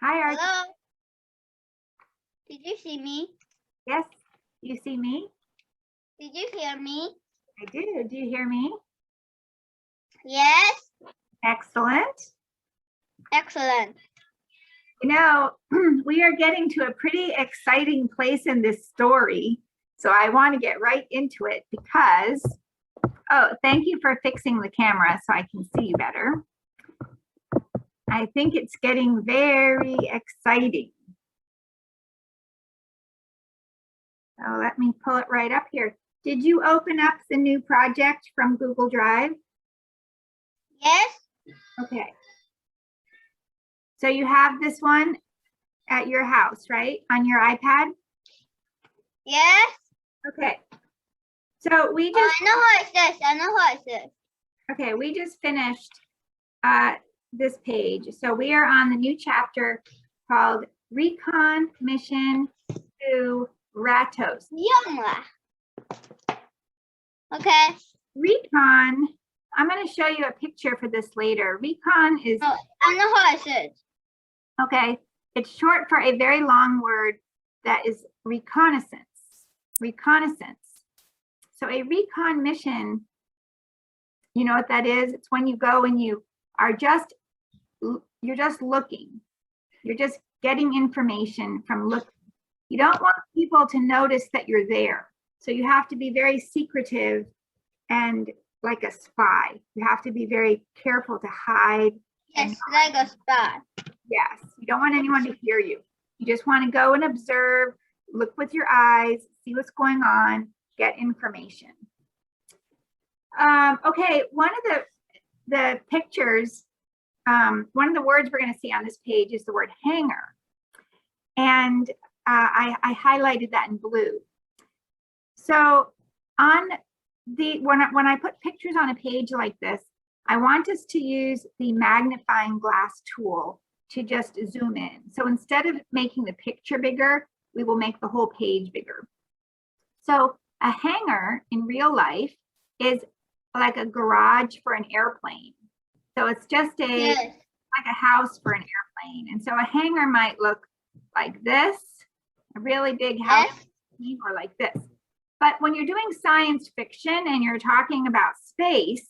Hi, Archie. Hello? Did you see me? Yes, you see me? Did you hear me? I do. Do you hear me? Yes. Excellent. Excellent. You know, we are getting to a pretty exciting place in this story. So I want to get right into it because, oh, thank you for fixing the camera so I can see you better. I think it's getting very exciting. So let me pull it right up here. Did you open up the new project from Google Drive? Yes. Okay. So you have this one at your house, right? On your iPad? Yes. Okay. So we Oh, just, I know what it says. I know what it says. okay, we just finished this page. So we are on the new chapter called Recon Mission to Ratos. Yumma. Okay. Recon, I'm going to show you a picture for this later. Recon is, Oh, I know what it says. okay, it's short for a very long word that is reconnaissance. Reconnaissance. So a recon mission, you know what that is? It's when you go and you are just, you're just looking. You're just getting information from looking. You don't want people to notice that you're there. So you have to be very secretive and like a spy. You have to be very careful to hide. Yes, like a spy. Yes, you don't want anyone to hear you. You just want to go and observe, look with your eyes, see what's going on, get information. Okay, one of the pictures, one of the words we're going to see on this page is the word hangar. And I highlighted that in blue. So on the, when I put pictures on a page like this, I want us to use the magnifying glass tool to just zoom in. So instead of making the picture bigger, we will make the whole page bigger. So a hangar in real life is like a garage for an airplane. So it's just a, Yes. like a house for an airplane. And so a hangar might look like this, a really big house, Yes. or like this. But when you're doing science fiction and you're talking about space,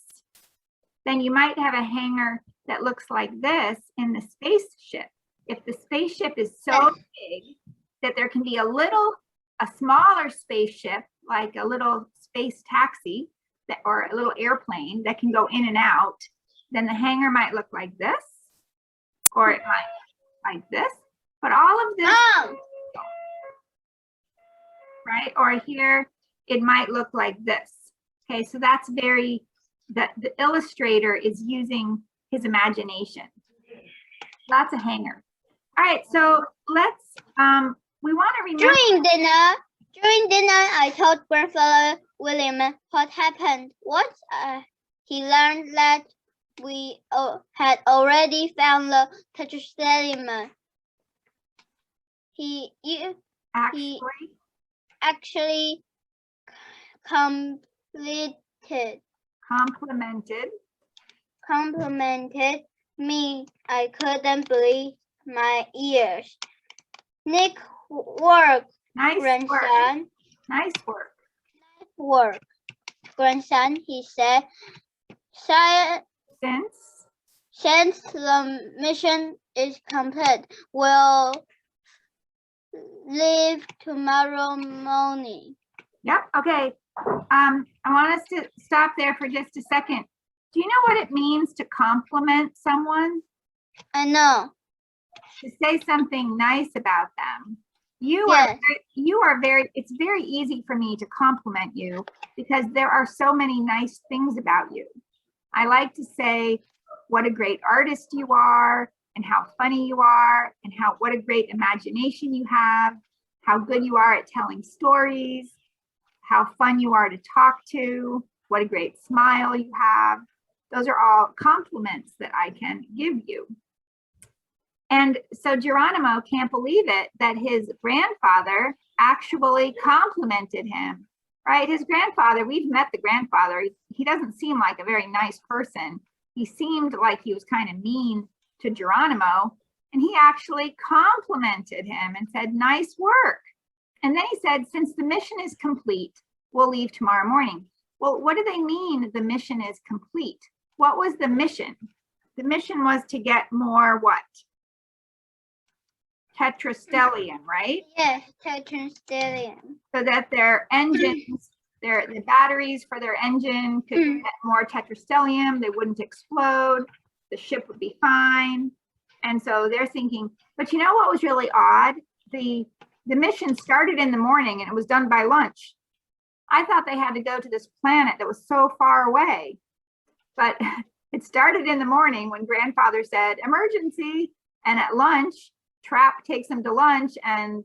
then you might have a hangar that looks like this in the spaceship. If the spaceship is so big that there can be a smaller spaceship, like a little space taxi that, or a little airplane that can go in and out, then the hangar might look like this, or it might like this. But all of this, right? Or here, it might look like this. Okay, so that's very, the illustrator is using his imagination. That's a hangar. All right, so let's, we want to remember. During dinner, I told Grandfather William what happened. Once he learned that we had already found the tetrastelium. He actually complimented me. I couldn't believe my ears. Nice work, grandson. Nice work. Nice work, grandson, he said. Since the mission is complete, we'll leave tomorrow morning. Yep, okay. I want us to stop there for just a second. Do you know what it means to compliment someone? I know. To say something nice about them. You are very, it's very easy for me to compliment you because there are so many nice things about you. I like to say what a great artist you are and how funny you are and what a great imagination you have, how good you are at telling stories, how fun you are to talk to, what a great smile you have. Those are all compliments that I can give you. And so Geronimo can't believe it that his grandfather actually complimented him, right? His grandfather, we've met the grandfather. He doesn't seem like a very nice person. He seemed like he was kind of mean to Geronimo. And he actually complimented him and said, nice work. And then he said, since the mission is complete, we'll leave tomorrow morning. Well, what do they mean the mission is complete? What was the mission? The mission was to get more what? Tetrastellium, right? Yes, tetrastellium. So that their engines, the batteries for their engine could get more tetrastellium, they wouldn't explode, the ship would be fine. And so they're thinking, but you know what was really odd? The mission started in the morning and it was done by lunch. I thought they had to go to this planet that was so far away, but it started in the morning when grandfather said emergency, and at lunch, Trap takes them to lunch, and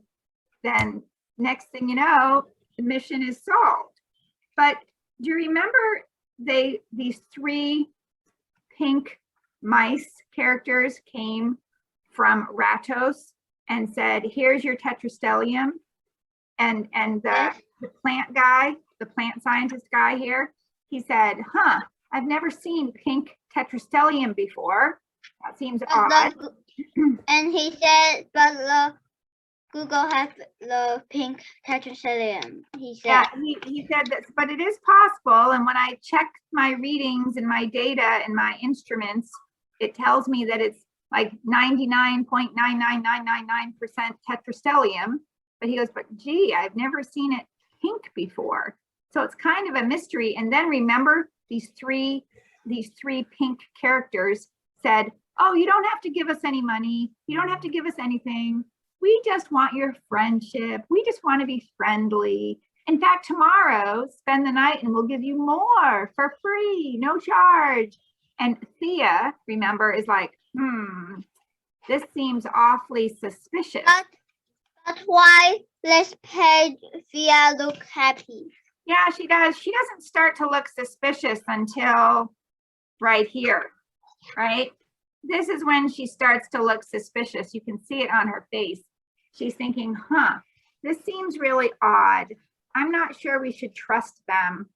then next thing you know, the mission is solved. But do you remember these three pink mice characters came from Ratos and said, here's your tetrastellium, and the plant guy, the plant scientist guy here, he said, huh, I've never seen pink tetrastellium before. That seems odd. And he said, but the Google has the pink tetrastellium. He said. Yeah, he said that, but it is possible. And when I check my readings and my data and my instruments, it tells me that it's like 99.99999% tetrastellium. But he goes, but gee, I've never seen it pink before. So it's kind of a mystery. And then remember, these three pink characters said, oh, you don't have to give us any money. You don't have to give us anything. We just want your friendship. We just want to be friendly. In fact, tomorrow, spend the night and we'll give you more for free, no charge. And Thea, remember, is like, this seems awfully suspicious. But why let's pay Thea look happy? Yeah, she does. She doesn't start to look suspicious until right here, right? This is when she starts to look suspicious. You can see it on her face. She's thinking, huh, this seems really odd. I'm not sure we should trust them.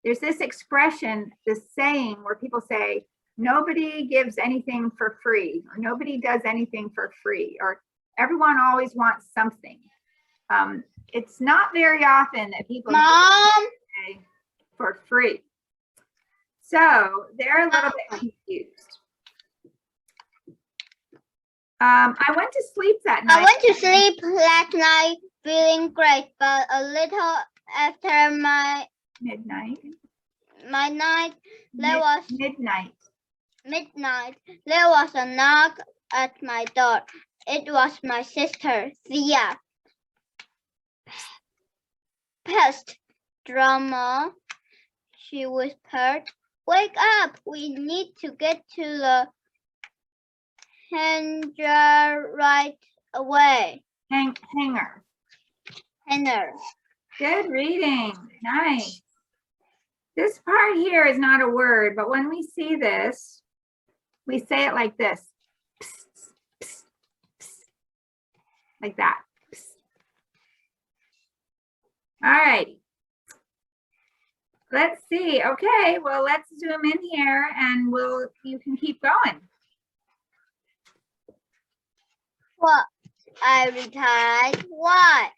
There's this expression, this saying where people say, nobody gives anything for free, or nobody does anything for free, or everyone always wants something. It's not very often that people give for free. So they're a little bit confused. I went to sleep that night. I went to sleep last night feeling great, but a little after midnight, there was a knock at my door. It was my sister, Thea. Pest, drama, she whispered. Wake up, we need to get to the hangar right away. Hangar. Good reading, nice. This part here is not a word, but when we see this, we say it like this. Psst, psst, psst. Like that. Psst. All righty. Let's see. Okay, well, let's zoom in here and you can keep going. What? I replied. What?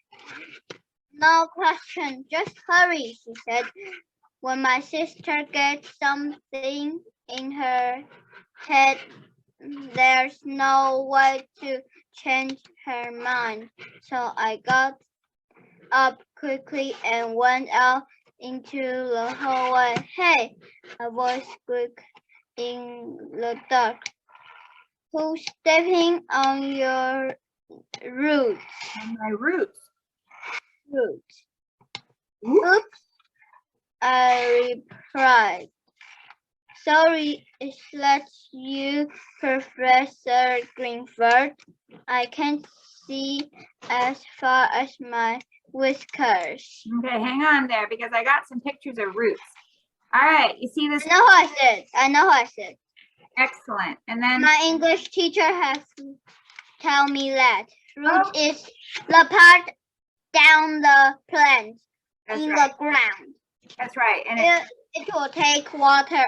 No question, just hurry, she said. When my sister gets something in her head, there's no way to change her mind. So I got up quickly and went out into the hallway. Hey, a voice squeaked in the dark. Who's stepping on your roots? On my roots. Oops, I replied. Sorry, is that you, Professor Greenfur? I can't see as far as my whiskers. Okay, hang on there because I got some pictures of roots. All right, you see this? I know what I said. Excellent. And then my English teacher has told me that root is the part down the plant the ground. That's right. And it will take water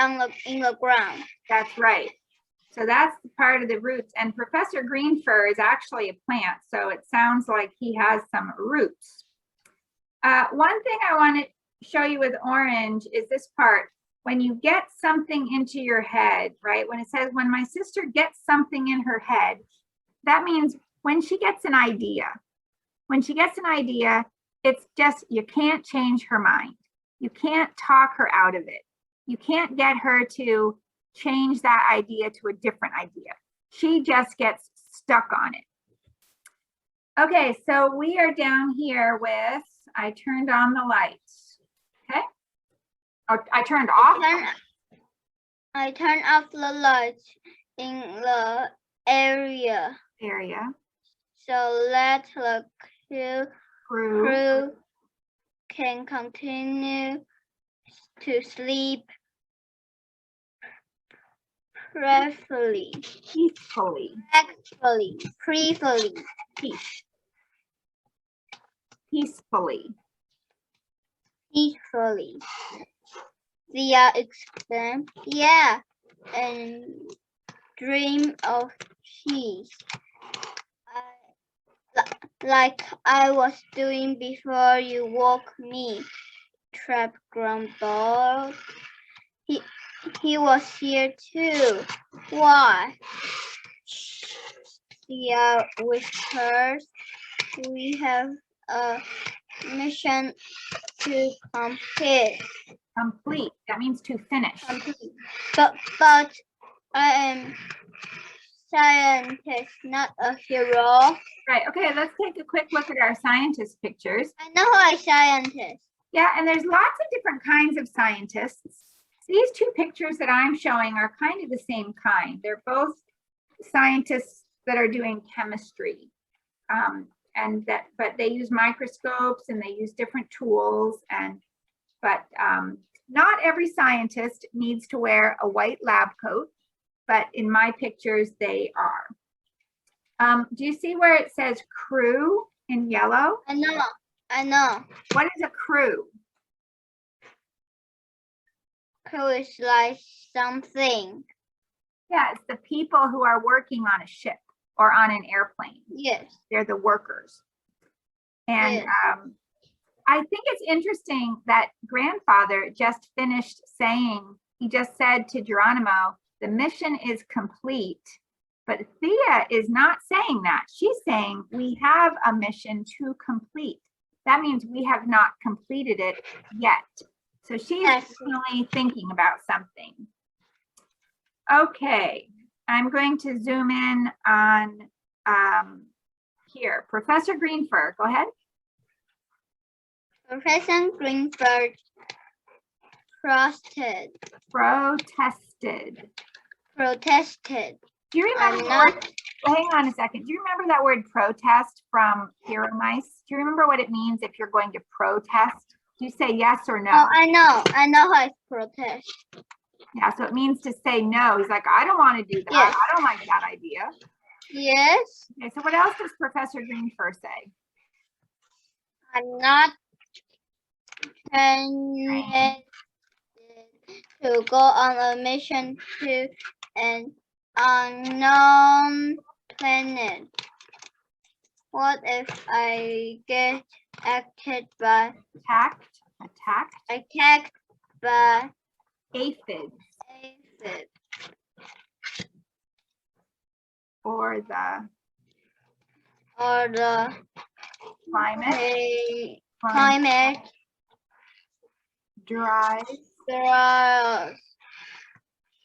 in the ground. That's right. So that's part of the roots. And Professor Greenfur is actually a plant, so it sounds like he has some roots. One thing I want to show you with orange is this part. When you get something into your head, right? When it says, when my sister gets something in her head, that means when she gets an idea. When she gets an idea, it's just, you can't change her mind. You can't talk her out of it. You can't get her to change that idea to a different idea. She just gets stuck on it. Okay, so we are down here with, I turned on the lights. Okay. Oh, I turned off. I turned off the lights in the area. So let the crew can continue to sleep peacefully. Via explained, yeah, and dream of cheese. Like I was doing before you woke me, Trap grumbled. He was here too. Why? Thea whispers. We have a mission to complete. Complete. That means to finish. But I am scientist, not a hero. Right. Okay, let's take a quick look at our scientist pictures. I know a scientist. Yeah, and there's lots of different kinds of scientists. These two pictures that I'm showing are kind of the same kind. They're both scientists that are doing chemistry. But they use microscopes and they use different tools, but not every scientist needs to wear a white lab coat, but in my pictures they are. Do you see where it says crew in yellow? I know. What is a crew? Crew is like something. Yeah, it's the people who are working on a ship or on an airplane. Yes. They're the workers. And yes. I think it's interesting that grandfather just finished saying, he just said to Geronimo, the mission is complete. But Thea is not saying that. She's saying we have a mission to complete. That means we have not completed it yet. So she's definitely thinking about something. Okay, I'm going to zoom in on here. Professor Greenfur, go ahead. Professor Greenberg protested. Do you remember hang on a second. Do you remember that word protest from Mice? Do you remember what it means if you're going to protest? Do you say yes or no? Oh, I know how to protest. Yeah, so it means to say no. He's like, I don't want to do that. Yes. I don't like that idea. Yes. Okay, so what else does Professor Greenfur say? I'm not intended to go on a mission to an unknown planet. What if I get attacked by aphids? Or the climate drives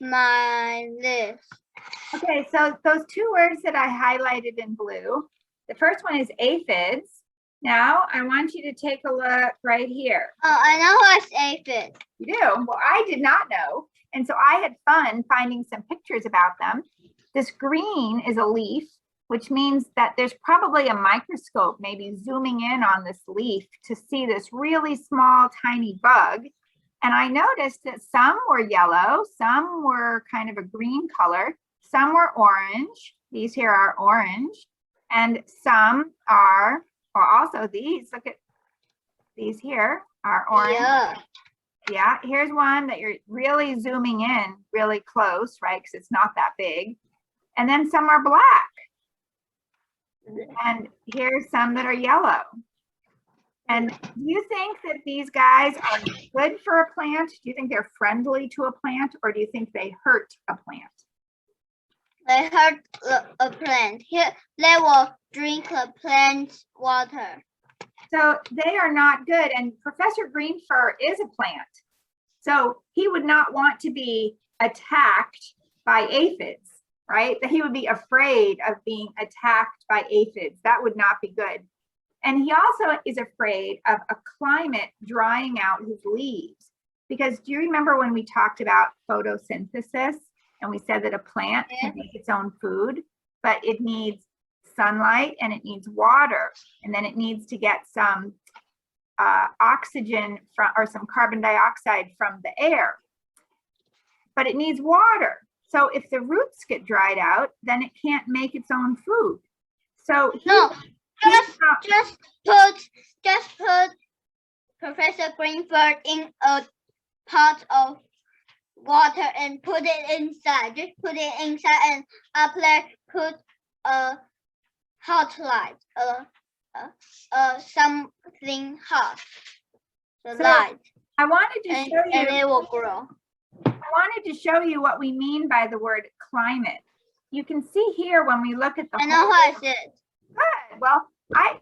my list. Okay, so those two words that I highlighted in blue, the first one is aphids. Now I want you to take a look right here. Oh, I know what's aphid. You do? Well, I did not know. And so I had fun finding some pictures about them. This green is a leaf, which means that there's probably a microscope maybe zooming in on this leaf to see this really small, tiny bug. And I noticed that some were yellow, some were kind of a green color, some were orange. These here are orange. And some are, or also these, look at these here are orange. Yeah. Yeah, here's one that you're really zooming in really close, right? Because it's not that big. And then some are black. And here's some that are yellow. And do you think that these guys are good for a plant? Do you think they're friendly to a plant, or do you think they hurt a plant? They hurt a plant. Here, they will drink the plant's water. So they are not good. And Professor Greenfur is a plant. So he would not want to be attacked by aphids, right? That he would be afraid of being attacked by aphids. That would not be good. And he also is afraid of a climate drying out his leaves. Because do you remember when we talked about photosynthesis and we said that a plant can make its own food, but it needs sunlight and it needs water, and then it needs to get some oxygen from, or some carbon dioxide from the air, but it needs water. So if the roots get dried out, then it can't make its own food. So just put Professor Greenberg in a pot of water and put it inside. Just put it inside, and up there put a hot light, something hot. The light. I wanted to show you. And it will grow. I wanted to show you what we mean by the word climate. You can see here when we look at the. I know how it is. Good. Well, I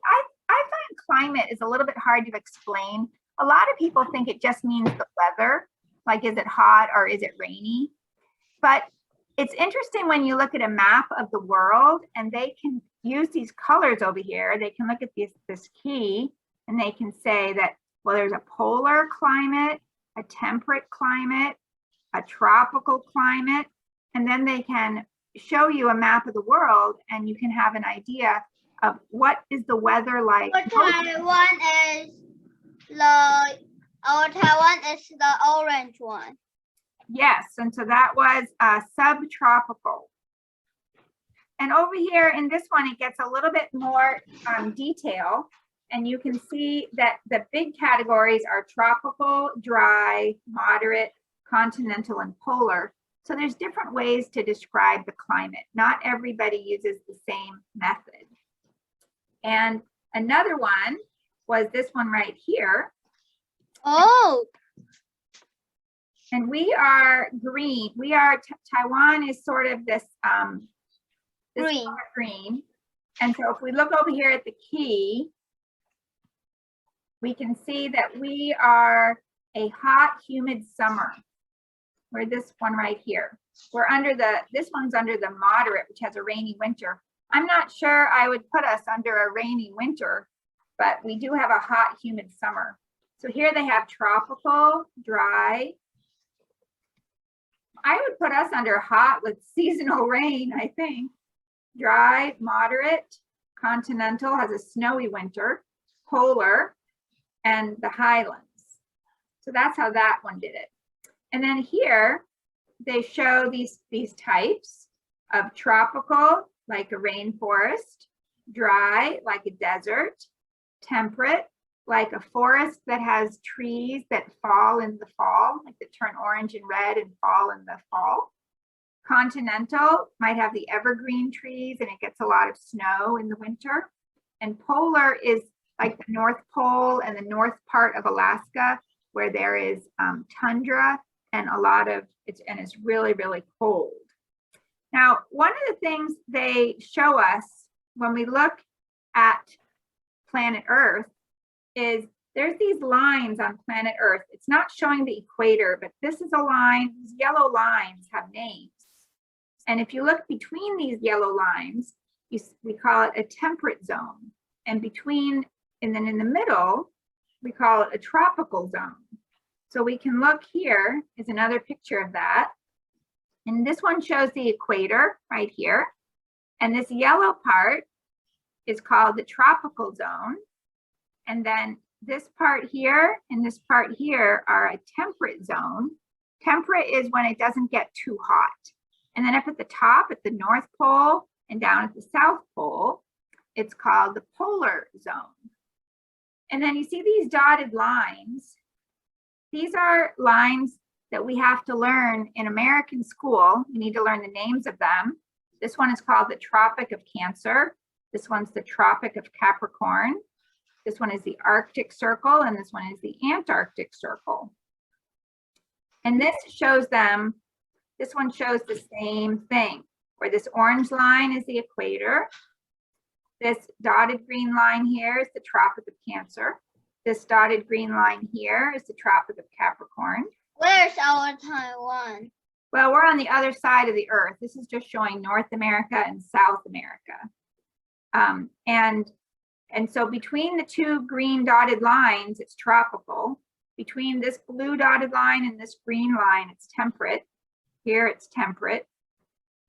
find climate is a little bit hard to explain. A lot of people think it just means the weather, like is it hot or is it rainy? But it's interesting when you look at a map of the world and they can use these colors over here. They can look at this key and they can say that, well, there's a polar climate, a temperate climate, a tropical climate, and then they can show you a map of the world and you can have an idea of what is the weather like. Our Taiwan is the orange one. Yes, and so that was subtropical. And over here in this one, it gets a little bit more detail, and you can see that the big categories are tropical, dry, moderate, continental, and polar. So there's different ways to describe the climate. Not everybody uses the same method. And another one was this one right here. Oh. And we are green. We are, Taiwan is sort of this, green. And so if we look over here at the key, we can see that we are a hot, humid summer. We're this one right here. We're under this one's under the moderate, which has a rainy winter. I'm not sure I would put us under a rainy winter, but we do have a hot, humid summer. So here they have tropical, dry. I would put us under hot with seasonal rain, I think. Dry, moderate, continental has a snowy winter, polar, and the highlands. So that's how that one did it. And then here they show these types of tropical, like a rainforest, dry, like a desert, temperate, like a forest that has trees that fall in the fall, like that turn orange and red and fall in the fall. Continental might have the evergreen trees and it gets a lot of snow in the winter. And polar is like the North Pole and the north part of Alaska, where there is tundra and a lot of and it's really, really cold. Now, one of the things they show us when we look at planet Earth is there's these lines on planet Earth. It's not showing the equator, but this is a line. These yellow lines have names. And if you look between these yellow lines, we call it a temperate zone. And then in the middle, we call it a tropical zone. So we can look here is another picture of that. And this one shows the equator right here. And this yellow part is called the tropical zone. And then this part here and this part here are a temperate zone. Temperate is when it doesn't get too hot. And then up at the top at the North Pole and down at the South Pole, it's called the polar zone. And then you see these dotted lines. these are lines that we have to learn in American school. You need to learn the names of them. This one is called the Tropic of Cancer. This one's the Tropic of Capricorn. This one is the Arctic Circle, and this one is the Antarctic Circle. And this shows them, this one shows the same thing, where this orange line is the equator. This dotted green line here is the Tropic of Cancer. This dotted green line here is the Tropic of Capricorn. Where's our Taiwan? Well, we're on the other side of the Earth. This is just showing North America and South America. And so between the two green dotted lines, it's tropical. Between this blue dotted line and this green line, it's temperate. Here it's temperate.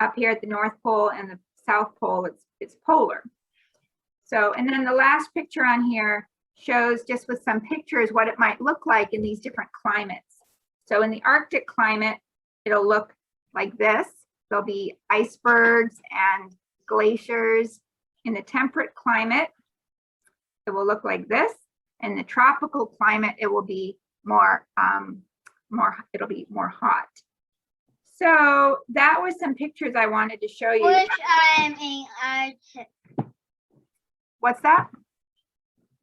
Up here at the North Pole and the South Pole, it's polar. So, and then the last picture on here shows, just with some pictures, what it might look like in these different climates. So in the Arctic climate, it'll look like this. There'll be icebergs and glaciers. In the temperate climate, it will look like this. In the tropical climate, it will be it'll be more hot. So that was some pictures I wanted to show you. Which I'm in Arctic. What's that?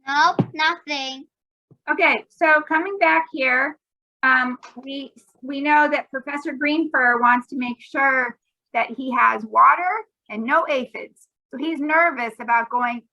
Nope, nothing. Okay, so coming back here, we know that Professor Greenfur wants to make sure that he has water and no aphids. So he's nervous about going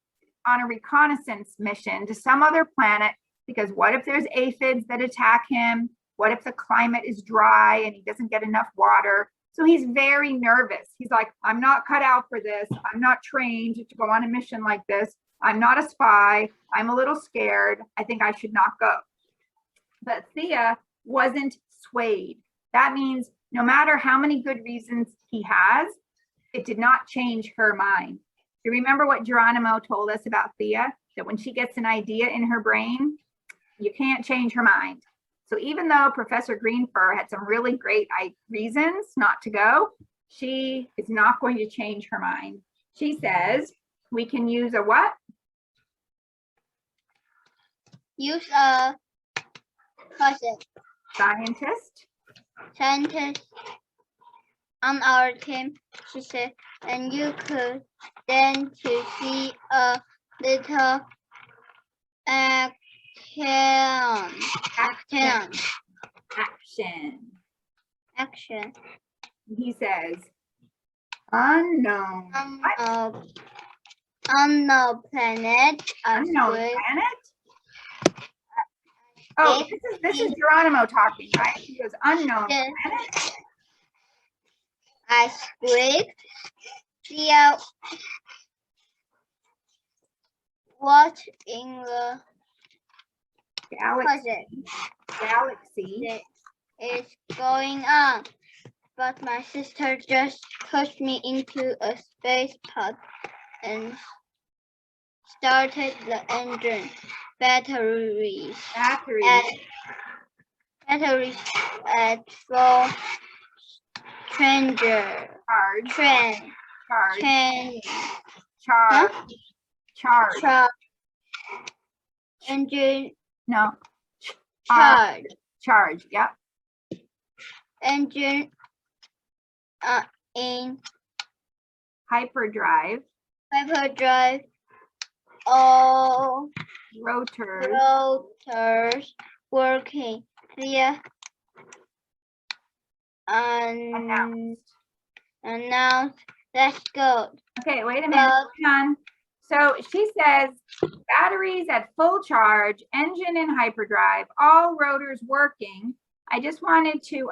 on a reconnaissance mission to some other planet, because what if there's aphids that attack him? What if the climate is dry and he doesn't get enough water? So he's very nervous. He's like, I'm not cut out for this. I'm not trained to go on a mission like this. I'm not a spy. I'm a little scared. I think I should not go. But Thea wasn't swayed. That means no matter how many good reasons he has, it did not change her mind. Do you remember what Geronimo told us about Thea? That when she gets an idea in her brain, you can't change her mind. So even though Professor Greenfur had some really great reasons not to go, she is not going to change her mind. She says we can use a what? Use a Scientist on our team, she said, and you could then to see a little action. He says, unknown. Unknown planet. Unknown planet? Oh, this is Geronimo talking, right? He goes, unknown planet. I squeaked. Thea, what in the galaxy is going on? But my sister just pushed me into a space pod and started the engine. Batteries at full charge. Engine. No. Charge. Yep. Engine in hyperdrive. All rotors working. Thea announced. Let's go. Okay, wait a minute. Hang on. So she says batteries at full charge, engine in hyperdrive, all rotors working. I just wanted to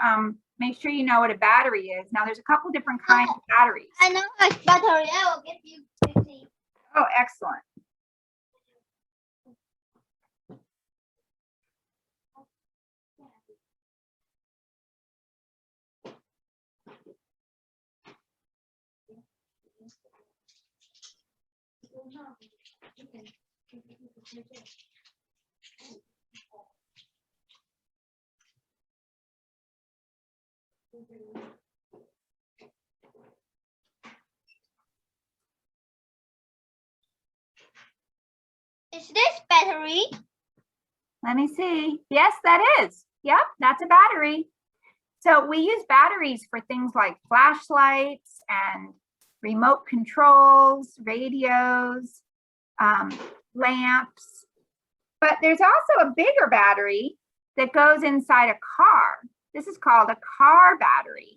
make sure you know what a battery is. Now there's a couple different kinds of batteries. I know a battery. I will give you 50. Oh, excellent. Is this battery? Let me see. Yes, that is. Yep, that's a battery. So we use batteries for things like flashlights and remote controls, radios, lamps. But there's also a bigger battery that goes inside a car. This is called a car battery.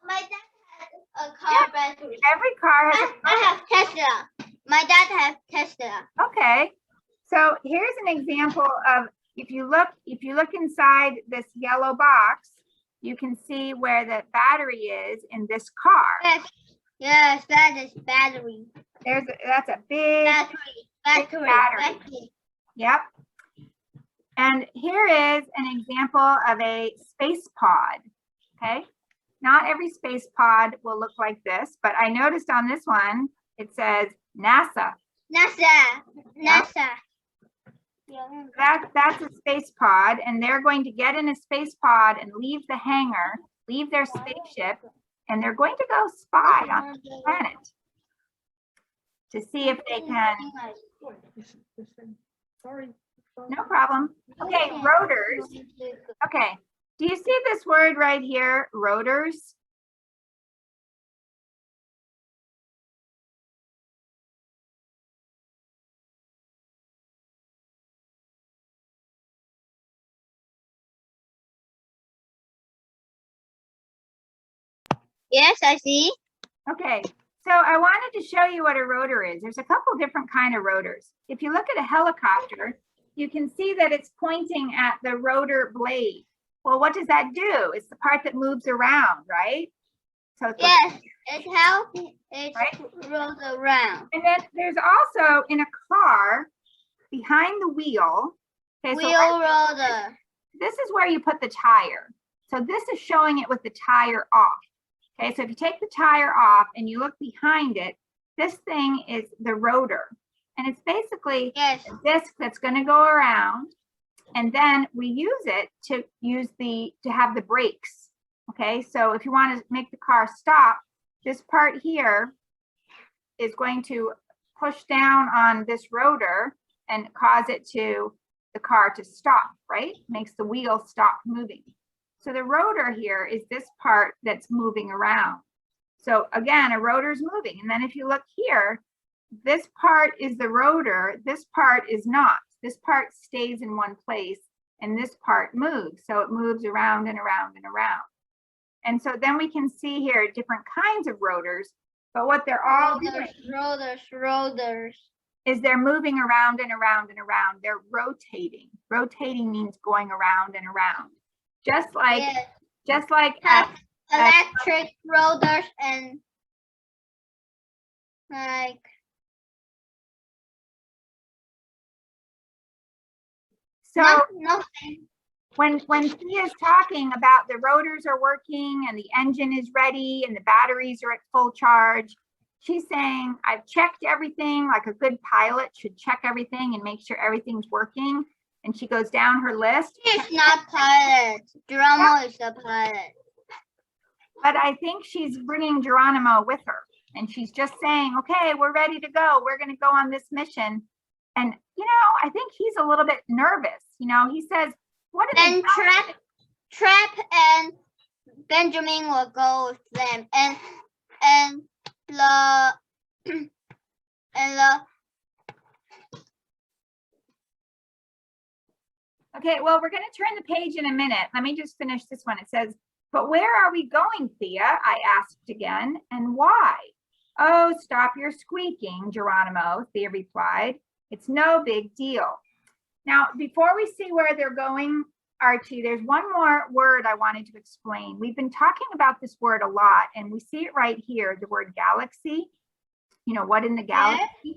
My dad has a car battery. Every car has I have Tesla. My dad has Tesla. Okay. So here's an example of if you look inside this yellow box, you can see where the battery is in this car. Yes, that is battery. That's a big battery. Yep. And here is an example of a space pod. Okay. Not every space pod will look like this, but I noticed on this one, it says NASA. NASA. That's a space pod, and they're going to get in a space pod and leave the hangar, leave their spaceship, and they're going to go spy on the planet to see if they can. Sorry. No problem. Okay, rotors. Okay, do you see this word right here, rotors? Yes, I see. Okay, so I wanted to show you what a rotor is. There's a couple different kind of rotors. If you look at a helicopter, you can see that it's pointing at the rotor blade. Well, what does that do? It's the part that moves around, right? So it's yes, it helps it roll around. And then there's also in a car behind the wheel. Okay, wheel rotor. This is where you put the tire. So this is showing it with the tire off. Okay, so if you take the tire off and you look behind it, this thing is the rotor. And it's basically a disc that's going to go around. And then we use it to have the brakes. Okay, so if you want to make the car stop, this part here is going to push down on this rotor and cause the car to stop, right? Makes the wheel stop moving. So the rotor here is this part that's moving around. So again, a rotor is moving. And then if you look here, this part is the rotor, this part is not. This part stays in one place and this part moves. So it moves around and around and around. And so then we can see here different kinds of rotors, but what they're all doing is they're moving around and around and around. They're rotating. Rotating means going around and around. Just like electric rotors and like so nothing. When Thea is talking about the rotors are working and the engine is ready and the batteries are at full charge, she's saying, I've checked everything, like a good pilot should check everything and make sure everything's working. And she goes down her list. She's not pilot. Geronimo is the pilot. But I think she's bringing Geronimo with her. And she's just saying, okay, we're ready to go. We're going to go on this mission. And, you know, I think he's a little bit nervous. You know, he says, what are they doing? Trap and Benjamin will go with them. And the Okay, well, we're going to turn the page in a minute. Let me just finish this one. It says, but where are we going, Thea? I asked again, and why? Oh, stop your squeaking, Geronimo, Thea replied. It's no big deal. Now, before we see where they're going, Archie, there's one more word I wanted to explain. We've been talking about this word a lot, and we see it right here, the word galaxy. You know, what in the galaxy? Yeah.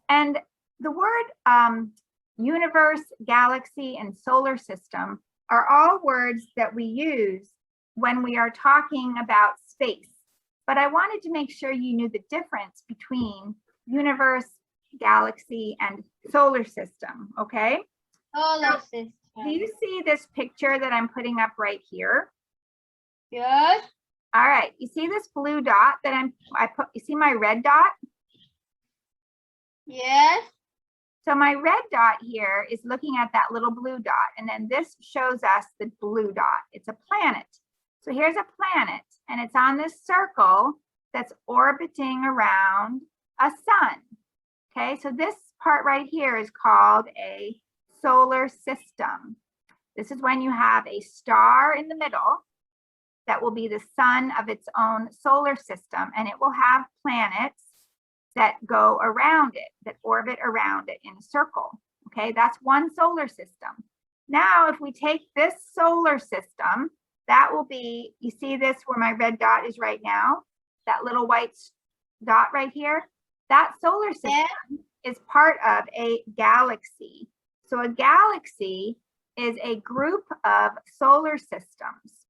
And the word universe, galaxy, and solar system are all words that we use when we are talking about space. But I wanted to make sure you knew the difference between universe, galaxy, and solar system, okay? Solar system. Do you see this picture that I'm putting up right here? Yes. All right, you see this blue dot that you see my red dot? Yes. So my red dot here is looking at that little blue dot, and then this shows us the blue dot. It's a planet. So here's a planet, and it's on this circle that's orbiting around a sun. Okay, so this part right here is called a solar system. This is when you have a star in the middle that will be the sun of its own solar system, and it will have planets that go around it, that orbit around it in a circle. Okay, that's one solar system. Now, if we take this solar system, that will be, you see this where my red dot is right now, that little white dot right here, that solar system is part of a galaxy. So a galaxy is a group of solar systems.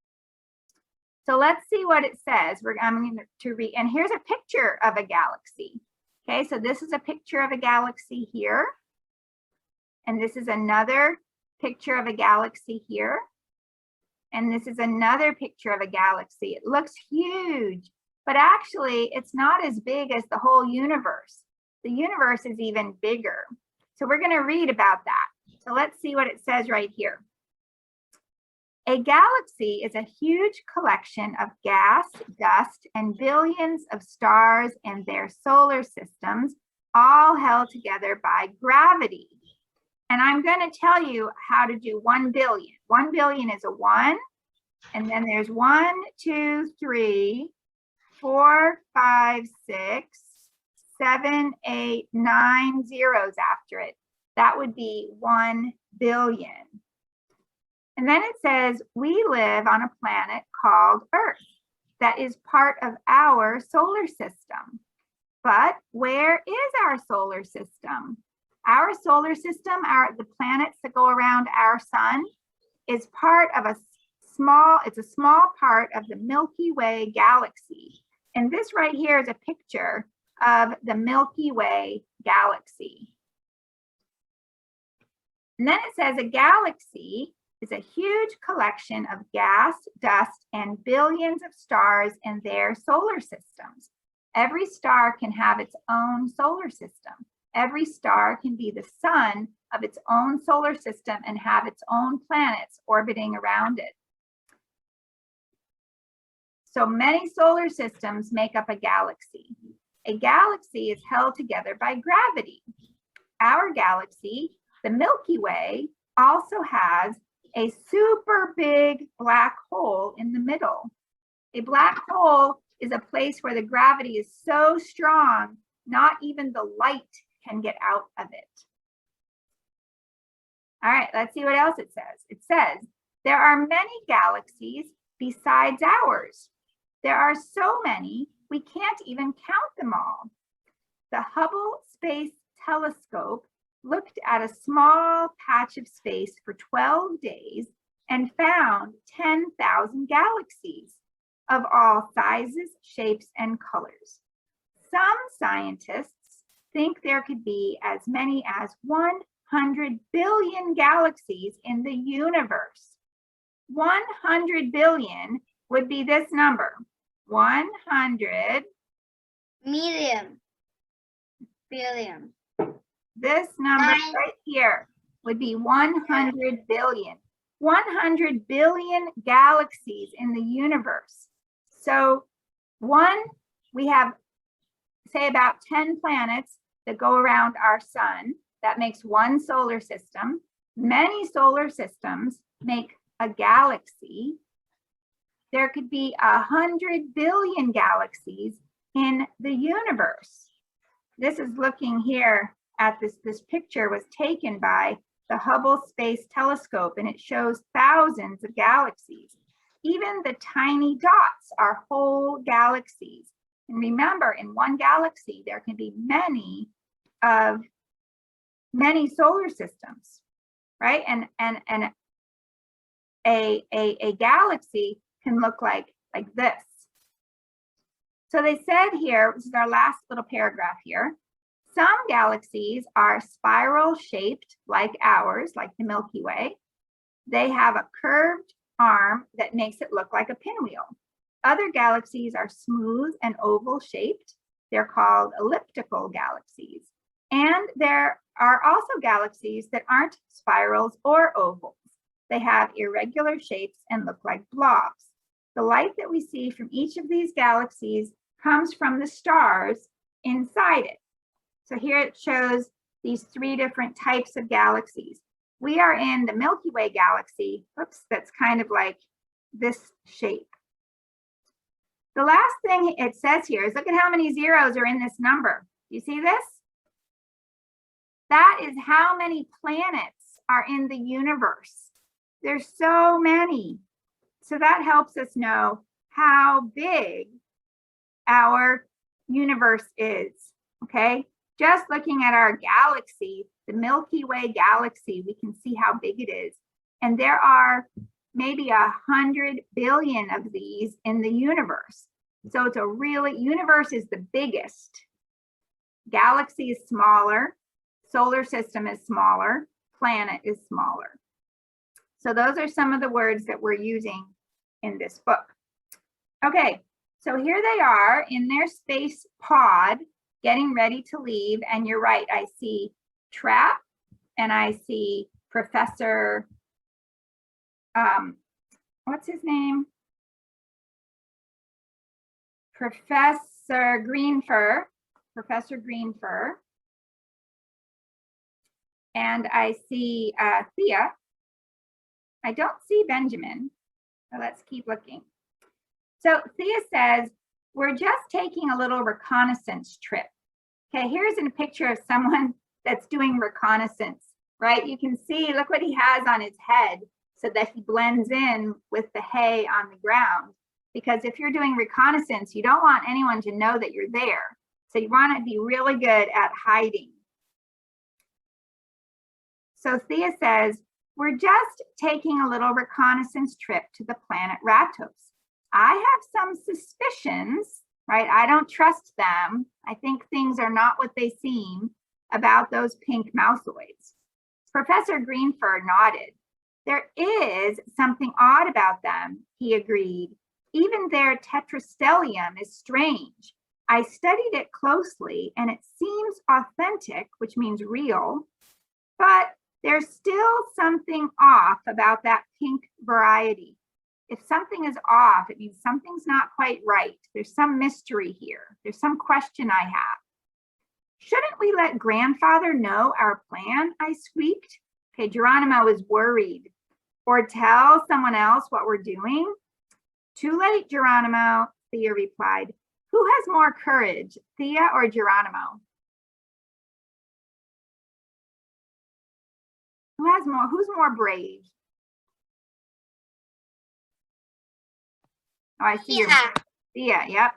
So let's see what it says. I'm going to read, and here's a picture of a galaxy. Okay, so this is a picture of a galaxy here. And this is another picture of a galaxy here. And this is another picture of a galaxy. It looks huge, but actually it's not as big as the whole universe. The universe is even bigger. So we're going to read about that. So let's see what it says right here. A galaxy is a huge collection of gas, dust, and billions of stars and their solar systems, all held together by gravity. And I'm going to tell you how to do 1 billion. 1 billion is a 1, and then there's 1, 2, 3, 4, 5, 6, 7, 8, 9 zeros after it. That would be 1 billion. And then it says, we live on a planet called Earth that is part of our solar system. But where is our solar system? Our solar system, the planets that go around our sun, is part of it's a small part of the Milky Way galaxy. And this right here is a picture of the Milky Way galaxy. And then it says a galaxy is a huge collection of gas, dust, and billions of stars in their solar systems. Every star can have its own solar system. Every star can be the sun of its own solar system and have its own planets orbiting around it. So many solar systems make up a galaxy. A galaxy is held together by gravity. Our galaxy, the Milky Way, also has a super big black hole in the middle. A black hole is a place where the gravity is so strong, not even the light can get out of it. All right, let's see what else it says. It says, there are many galaxies besides ours. There are so many, we can't even count them all. The Hubble Space Telescope looked at a small patch of space for 12 days and found 10,000 galaxies of all sizes, shapes, and colors. Some scientists think there could be as many as 100 billion galaxies in the universe. 100 billion would be this number, 100 million, billion. This number right here would be 100 billion. 100 billion galaxies in the universe. So we have, say, about 10 planets that go around our sun. That makes one solar system. Many solar systems make a galaxy. There could be 100 billion galaxies in the universe. This is looking here at this picture was taken by the Hubble Space Telescope, and it shows thousands of galaxies. Even the tiny dots are whole galaxies. And remember, in one galaxy, there can be many solar systems, right? And a galaxy can look like this. So they said here, this is our last little paragraph here. Some galaxies are spiral shaped like ours, like the Milky Way. They have a curved arm that makes it look like a pinwheel. Other galaxies are smooth and oval shaped. They're called elliptical galaxies. And there are also galaxies that aren't spirals or ovals. They have irregular shapes and look like blobs. The light that we see from each of these galaxies comes from the stars inside it. So here it shows these 3 different types of galaxies. We are in the Milky Way galaxy. Oops, that's kind of like this shape. The last thing it says here is look at how many zeros are in this number. Do you see this? That is how many planets are in the universe. There's so many. So that helps us know how big our universe is, okay? Just looking at our galaxy, the Milky Way galaxy, we can see how big it is. And there are maybe 100 billion of these in the universe. So it's a really, universe is the biggest. Galaxy is smaller, solar system is smaller, planet is smaller. So those are some of the words that we're using in this book. Okay, so here they are in their space pod, getting ready to leave. And you're right, I see Trap and I see Professor, what's his name? Professor Greenfur. And I see Thea. I don't see Benjamin, so let's keep looking. So Thea says, we're just taking a little reconnaissance trip. Okay, here's a picture of someone that's doing reconnaissance, right? You can see, look what he has on his head so that he blends in with the hay on the ground. Because if you're doing reconnaissance, you don't want anyone to know that you're there. So you want to be really good at hiding. So Thea says, we're just taking a little reconnaissance trip to the planet Ratos. I have some suspicions, right? I don't trust them. I think things are not what they seem about those pink mouseoids. Professor Greenfur nodded. There is something odd about them, he agreed. Even their tetrastellium is strange. I studied it closely and it seems authentic, which means real, but there's still something off about that pink variety. If something is off, it means something's not quite right. There's some mystery here. There's some question I have. Shouldn't we let grandfather know our plan? I squeaked. Okay, Geronimo is worried. Or tell someone else what we're doing? Too late, Geronimo, Thea replied. Who has more courage, Thea or Geronimo? Who's more brave? Oh, I see. Yeah. Thea, yep.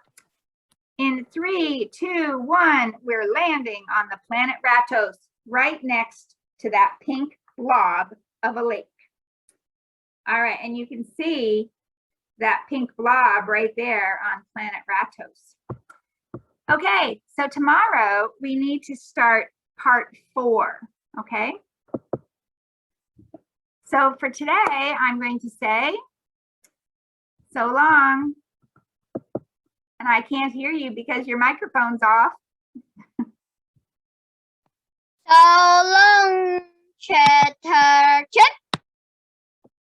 In 3, 2, 1, we're landing on the planet Ratos, right next to that pink blob of a lake. All right, and you can see that pink blob right there on planet Ratos. Okay, so tomorrow we need to start part 4, okay? So for today, I'm going to say, so long. And I can't hear you because your microphone's off. So long, chatter chip.